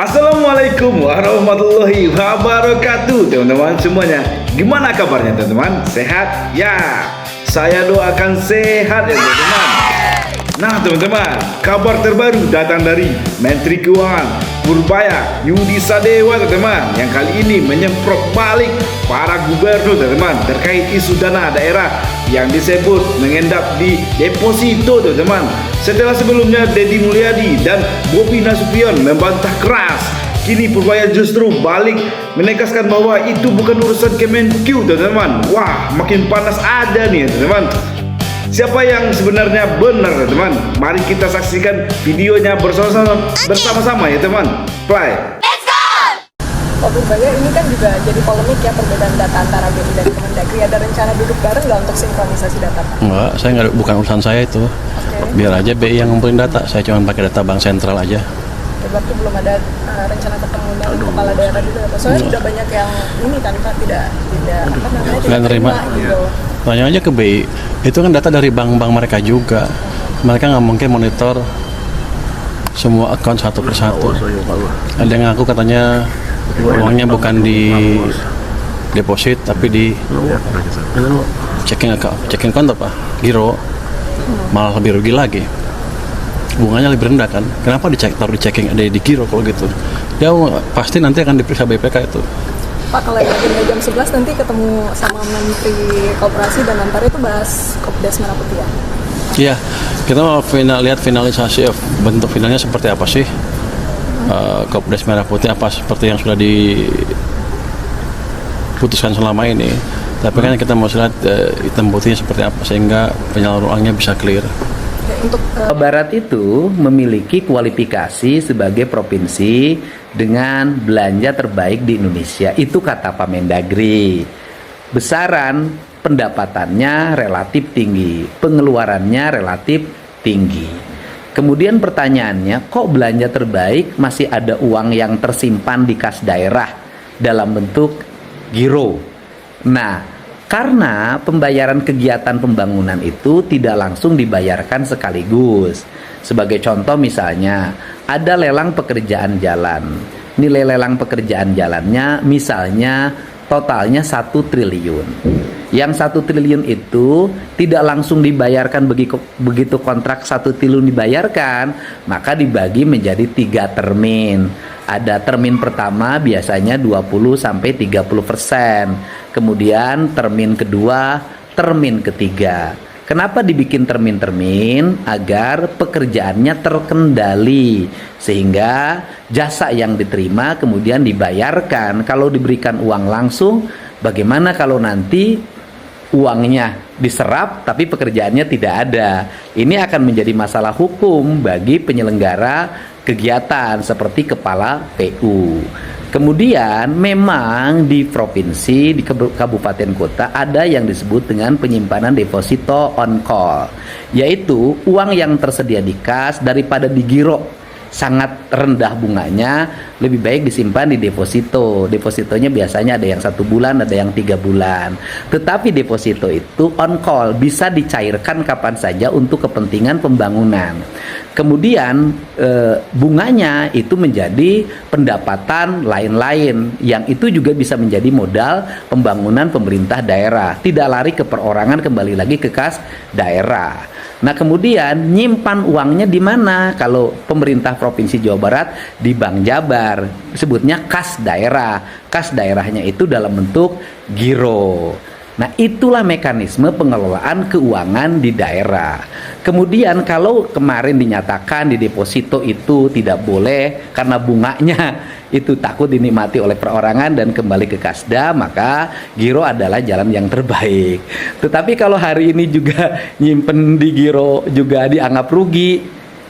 Assalamualaikum warahmatullahi wabarakatuh, teman-teman semuanya. Gimana kabarnya, teman-teman? Sehat? Ya, saya doakan sehat ya, teman-teman. Nah, teman-teman, kabar terbaru datang dari Menteri Keuangan Purbaya Yudi Sadewa, teman-teman, yang kali ini menyemprot balik para gubernur, teman-teman, terkait isu dana daerah yang disebut mengendap di deposito, teman-teman. Setelah sebelumnya Deddy Mulyadi dan Bobi Nasution membantah keras, kini Purbaya justru balik menegaskan bahwa itu bukan urusan Kemenkeu, teman-teman. Wah, makin panas aja nih, teman-teman. Siapa yang sebenarnya benar, teman? Mari kita saksikan videonya bersama-sama ya, teman. Play. Pak Purbaya, ini kan juga jadi polemik ya, perbedaan data antara BI dan Kemendagri. Ada rencana duduk bareng nggak untuk sinkronisasi data, Pak? Enggak, saya nggak, bukan urusan saya itu. Biar aja BI yang ngumpulin data, saya cuma pakai data bank sentral aja. Berarti belum ada rencana ketemu dengan kepala daerah juga, Pak? Soalnya sudah banyak yang ini kan, Pak, tidak apa namanya, tidak terima gitu. Tanya aja ke BI, itu kan data dari bank-bank mereka juga. Mereka nggak mungkin monitor semua akun satu persatu. Ada yang ngaku katanya uangnya bukan di deposit tapi di checking account apa? Giro. Malah lebih rugi lagi. Bunganya lebih rendah kan? Kenapa taruh di checking ada di giro kalau gitu? Ya pasti nanti akan diperiksa BPK itu. Pak, kalau jam 11 nanti ketemu sama Menteri Koperasi dan Antara itu bahas Kopdes Merah Putih ya? Iya, kita mau lihat finalisasi bentuk finalnya seperti apa sih. Kopdes Merah Putih apa seperti yang sudah diputuskan selama ini. Tapi kan kita mau lihat hitam putihnya seperti apa sehingga penyalurannya bisa clear. Jawa Barat itu memiliki kualifikasi sebagai provinsi dengan belanja terbaik di Indonesia. Itu kata Pak Mendagri. Besaran pendapatannya relatif tinggi, pengeluarannya relatif tinggi. Kemudian pertanyaannya, kok belanja terbaik masih ada uang yang tersimpan di kas daerah dalam bentuk giro? Nah, karena pembayaran kegiatan pembangunan itu tidak langsung dibayarkan sekaligus. Sebagai contoh misalnya, ada lelang pekerjaan jalan. Nilai lelang pekerjaan jalannya misalnya totalnya 1 triliun. Yang 1 triliun itu tidak langsung dibayarkan begitu kontrak 1 triliun dibayarkan, maka dibagi menjadi 3 termin. Ada termin pertama biasanya 20-30%. Kemudian termin kedua, termin ketiga. Kenapa dibikin termin-termin? Agar pekerjaannya terkendali, sehingga jasa yang diterima kemudian dibayarkan. Kalau diberikan uang langsung, bagaimana kalau nanti uangnya diserap tapi pekerjaannya tidak ada? Ini akan menjadi masalah hukum bagi penyelenggara kegiatan seperti kepala PU. Kemudian memang di provinsi, di kabupaten kota ada yang disebut dengan penyimpanan deposito on call, yaitu uang yang tersedia di kas daripada digiro sangat rendah bunganya, lebih baik disimpan di deposito. Depositonya biasanya ada yang 1 bulan, ada yang 3 bulan. Tetapi deposito itu on call, bisa dicairkan kapan saja untuk kepentingan pembangunan. Kemudian bunganya itu menjadi pendapatan lain-lain, yang itu juga bisa menjadi modal pembangunan pemerintah daerah. Tidak lari ke perorangan, kembali lagi ke kas daerah. Nah, kemudian nyimpan uangnya di mana? Kalau pemerintah Provinsi Jawa Barat di Bank Jabar, sebutnya kas daerah. Kas daerahnya itu dalam bentuk giro. Nah, itulah mekanisme pengelolaan keuangan di daerah. Kemudian kalau kemarin dinyatakan di deposito itu tidak boleh karena bunganya itu takut dinikmati oleh perorangan dan kembali ke kasda, maka giro adalah jalan yang terbaik. Tetapi kalau hari ini juga nyimpen di giro juga dianggap rugi,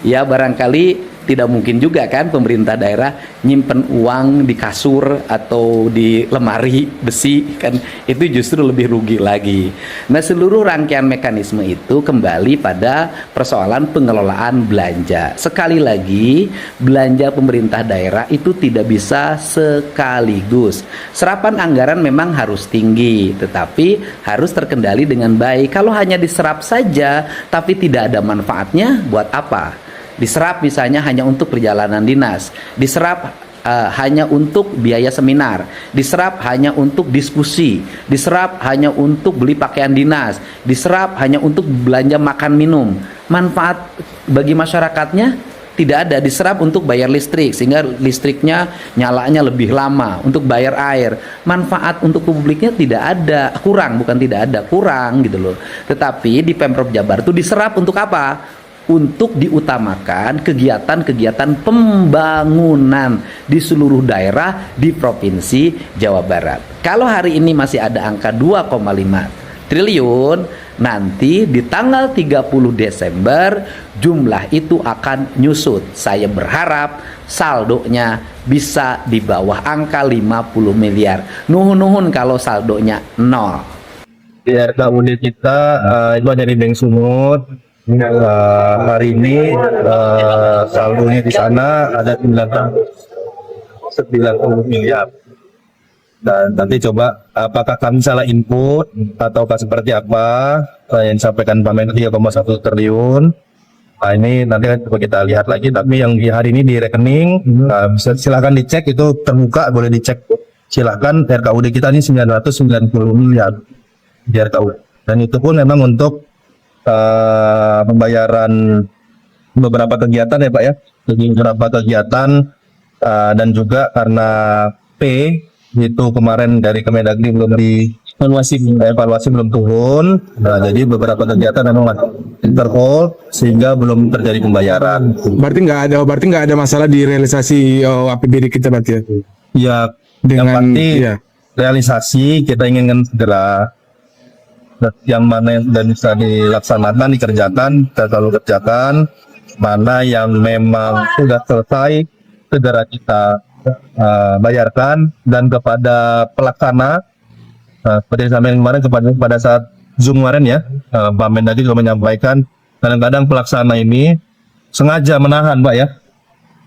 ya barangkali tidak mungkin juga kan pemerintah daerah nyimpen uang di kasur atau di lemari besi, kan itu justru lebih rugi lagi. Nah, seluruh rangkaian mekanisme itu kembali pada persoalan pengelolaan belanja. Sekali lagi, belanja pemerintah daerah itu tidak bisa sekaligus. Serapan anggaran memang harus tinggi, tetapi harus terkendali dengan baik. Kalau hanya diserap saja tapi tidak ada manfaatnya, buat apa? Diserap misalnya hanya untuk perjalanan dinas, diserap hanya untuk biaya seminar, diserap hanya untuk diskusi, diserap hanya untuk beli pakaian dinas, diserap hanya untuk belanja makan minum. Manfaat bagi masyarakatnya tidak ada, diserap untuk bayar listrik sehingga listriknya nyalanya lebih lama, untuk bayar air. Manfaat untuk publiknya tidak ada, kurang, bukan tidak ada, kurang gitu loh. Tetapi di Pemprov Jabar itu diserap untuk apa? Untuk diutamakan kegiatan-kegiatan pembangunan di seluruh daerah di Provinsi Jawa Barat. Kalau hari ini masih ada angka 2,5 triliun, nanti di tanggal 30 Desember jumlah itu akan nyusut. Saya berharap saldonya bisa di bawah angka 50 miliar. Nuhun-nuhun kalau saldonya 0. Di RKUD kita itu ada di Bank Sumut. Hari ini saldonya di sana ada 90 miliar. Dan nanti coba apakah kami salah input ataukah seperti apa yang disampaikan Pak Menko 3,1 triliun. Nah, ini nanti coba kita lihat lagi, tapi yang di hari ini di rekening bisa silakan dicek, itu terbuka, boleh dicek. Silakan RKUD kita ini 990 miliar di RKUD. Dan itu pun memang untuk pembayaran beberapa kegiatan ya Pak ya, beberapa kegiatan dan juga karena P itu kemarin dari Kemendagri belum evaluasi belum turun, nah jadi beberapa kegiatan memang interhold sehingga belum terjadi pembayaran. Berarti nggak ada masalah di realisasi APBD kita berarti ya? Ya, yang pasti realisasi kita inginkan segera. Yang mana yang sudah bisa dilaksanakan, dikerjakan, kita selalu kerjakan. Mana yang memang sudah selesai, segera kita bayarkan. Dan kepada pelaksana, seperti yang sampaikan kemarin pada saat Zoom kemarin ya, Pak Mendagri juga menyampaikan, kadang-kadang pelaksana ini sengaja menahan Pak ya,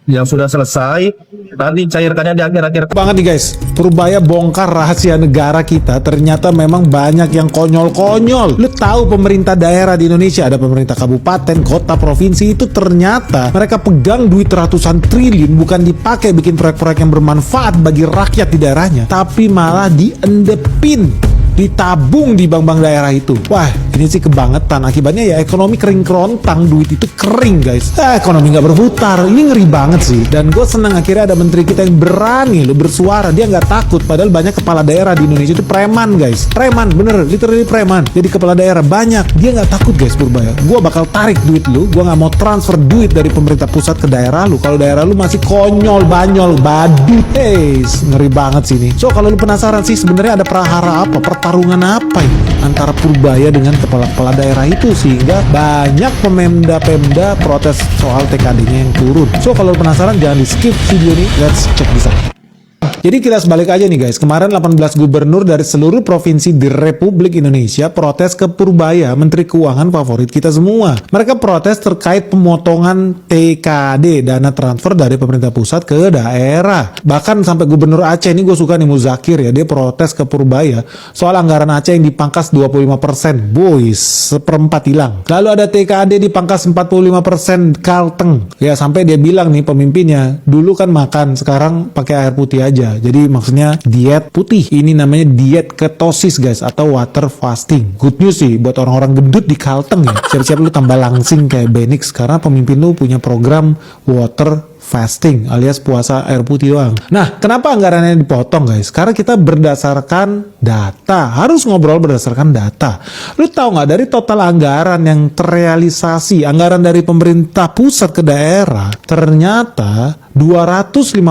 yang sudah selesai nanti cairkannya di akhir-akhir. Banget nih guys, Purbaya bongkar rahasia negara kita. Ternyata memang banyak yang konyol-konyol. Lu tahu pemerintah daerah di Indonesia, ada pemerintah kabupaten, kota, provinsi, itu ternyata mereka pegang duit ratusan triliun bukan dipakai bikin proyek-proyek yang bermanfaat bagi rakyat di daerahnya, tapi malah diendepin, ditabung di bank-bank daerah itu. Wah, ini sih kebangetan. Akibatnya ya ekonomi kering kerontang, duit itu kering guys. Ekonomi nggak berputar. Ini ngeri banget sih. Dan gue senang akhirnya ada menteri kita yang berani lo bersuara. Dia nggak takut. Padahal banyak kepala daerah di Indonesia itu preman guys. Preman, bener, literally preman. Jadi kepala daerah banyak. Dia nggak takut guys Purbaya. Gue bakal tarik duit lu. Gue nggak mau transfer duit dari pemerintah pusat ke daerah lu. Kalau daerah lu masih konyol, banyol, badut. Ngeri banget sih ini. So kalau lu penasaran sih sebenarnya ada prahara apa? Pertarungan apa ini antara Purbaya dengan kepala-kepala daerah itu sehingga banyak pemda protes soal TKD-nya yang turun. So kalau penasaran jangan di skip video ini, let's check this out. Jadi kita sebalik aja nih guys, kemarin 18 gubernur dari seluruh provinsi di Republik Indonesia protes ke Purbaya, menteri keuangan favorit kita semua. Mereka protes terkait pemotongan TKD, dana transfer dari pemerintah pusat ke daerah. Bahkan sampai gubernur Aceh, ini gue suka nih Muzakir ya, dia protes ke Purbaya soal anggaran Aceh yang dipangkas 25%, boys, seperempat hilang. Lalu ada TKD dipangkas 45% Kalteng, ya sampai dia bilang nih pemimpinnya, dulu kan makan, sekarang pakai air putih aja. Jadi maksudnya diet putih. Ini namanya diet ketosis guys, atau water fasting. Good news sih buat orang-orang gendut di Kalteng ya. Siap-siap lu tambah langsing kayak Benix karena pemimpin lu punya program water fasting alias puasa air putih doang. Nah, kenapa anggarannya dipotong guys? Karena kita berdasarkan data, harus ngobrol berdasarkan data. Lu tahu nggak dari total anggaran yang terrealisasi, anggaran dari pemerintah pusat ke daerah, ternyata 254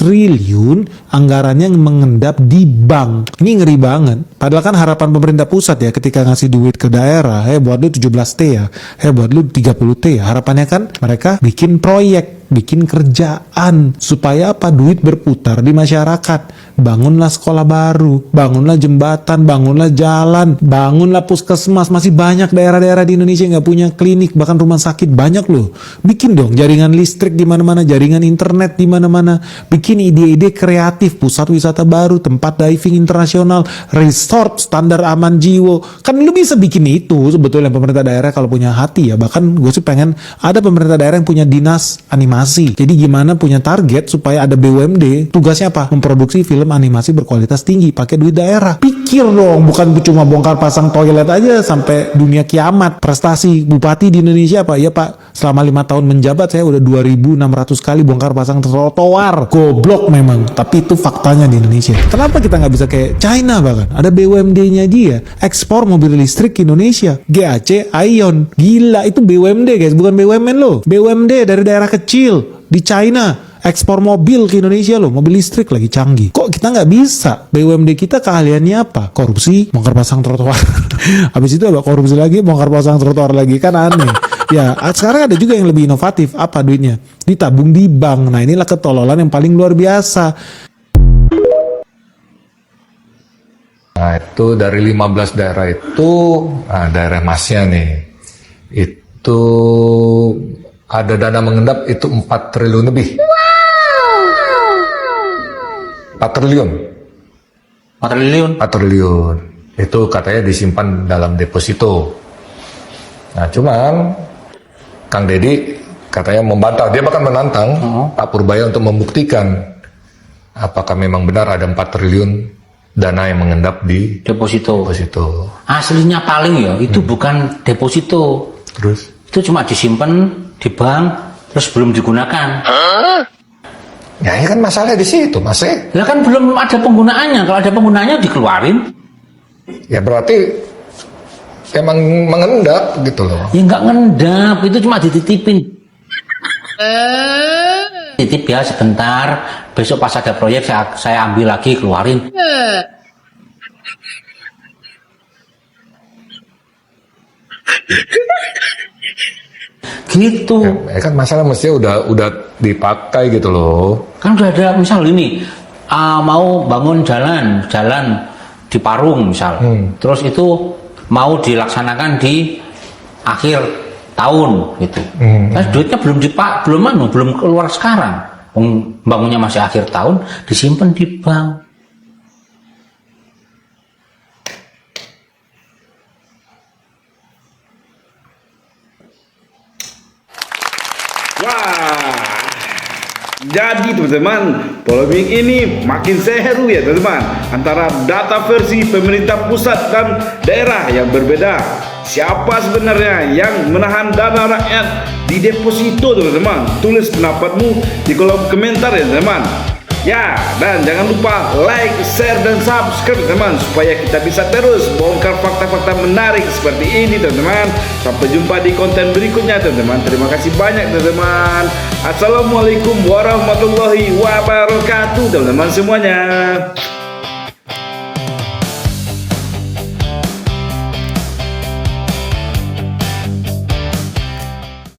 triliun anggarannya yang mengendap di bank. Ini ngeri banget. Padahal kan harapan pemerintah pusat ya ketika ngasih duit ke daerah, buat lu 17T ya, buat lu 30T ya. Harapannya kan mereka bikin proyek, bikin kerjaan supaya apa, duit berputar di masyarakat. bangunlah sekolah baru, bangunlah jembatan, bangunlah jalan, bangunlah puskesmas. Masih banyak daerah-daerah di Indonesia yang nggak punya klinik, bahkan rumah sakit banyak loh. Bikin dong jaringan listrik di mana-mana, jaringan internet di mana-mana. Bikin ide-ide kreatif, pusat wisata baru, tempat diving internasional, resort standar aman jiwa. Kan lu bisa bikin itu sebetulnya pemerintah daerah kalau punya hati ya. Bahkan gue sih pengen ada pemerintah daerah yang punya dinas animasi. Jadi gimana punya target supaya ada BUMD, tugasnya apa? Memproduksi film animasi berkualitas tinggi pakai duit daerah. Pikir dong, bukan cuma bongkar pasang toilet aja sampai dunia kiamat. Prestasi bupati di Indonesia apa? Ya Pak, selama 5 tahun menjabat saya udah 2.600 kali bongkar pasang trotoar. Goblok memang, tapi itu faktanya di Indonesia. Kenapa kita nggak bisa kayak China bahkan? Ada BUMD-nya dia, ekspor mobil listrik ke Indonesia. GAC Aion, gila itu BUMD guys, bukan BUMN loh. BUMD dari daerah kecil di China. Ekspor mobil ke Indonesia loh, mobil listrik lagi canggih. Kok kita nggak bisa? BUMD kita keahliannya apa? Korupsi, bongkar pasang trotoar. Habis itu ada korupsi lagi, bongkar pasang trotoar lagi, kan aneh. Ya, sekarang ada juga yang lebih inovatif. Apa duitnya? Ditabung di bank. Nah, inilah ketololan yang paling luar biasa. Nah, itu dari 15 daerah itu, nah, daerah Masnya nih, itu ada dana mengendap itu 4 triliun lebih. 4 triliun. 4 triliun. 4 triliun. Itu katanya disimpan dalam deposito. Nah, cuman Kang Deddy katanya membantah. Dia bahkan menantang Pak Purbaya untuk membuktikan apakah memang benar ada 4 triliun dana yang mengendap di Deposito. deposito. Aslinya paling ya, itu bukan deposito. Terus? Itu cuma disimpan di bank, terus belum digunakan. Ya, ini kan masalah di situ, Mas. Ya kan belum ada penggunaannya. Kalau ada penggunaannya dikeluarin. Ya berarti emang mengendap gitu loh. Ya nggak ngendap, itu cuma dititipin. Titip ya sebentar, besok pas ada proyek saya ambil lagi, keluarin. Gitu. Ya kan masalah mestinya udah dipakai gitu loh. Kan udah ada misal ini mau bangun jalan di Parung misal. Terus itu mau dilaksanakan di akhir tahun gitu. Nah, duitnya belum keluar sekarang. Bangunnya masih akhir tahun, disimpan di bank. Wah, jadi teman-teman, polemik ini makin seru ya teman-teman, antara data versi pemerintah pusat dan daerah yang berbeda. Siapa sebenarnya yang menahan dana rakyat di deposito teman-teman? Tulis pendapatmu di kolom komentar ya teman-teman. Ya, dan jangan lupa like, share, dan subscribe teman, supaya kita bisa terus bongkar fakta-fakta menarik seperti ini teman-teman. Sampai jumpa di konten berikutnya teman-teman. Terima kasih banyak teman-teman. Assalamualaikum warahmatullahi wabarakatuh teman-teman semuanya.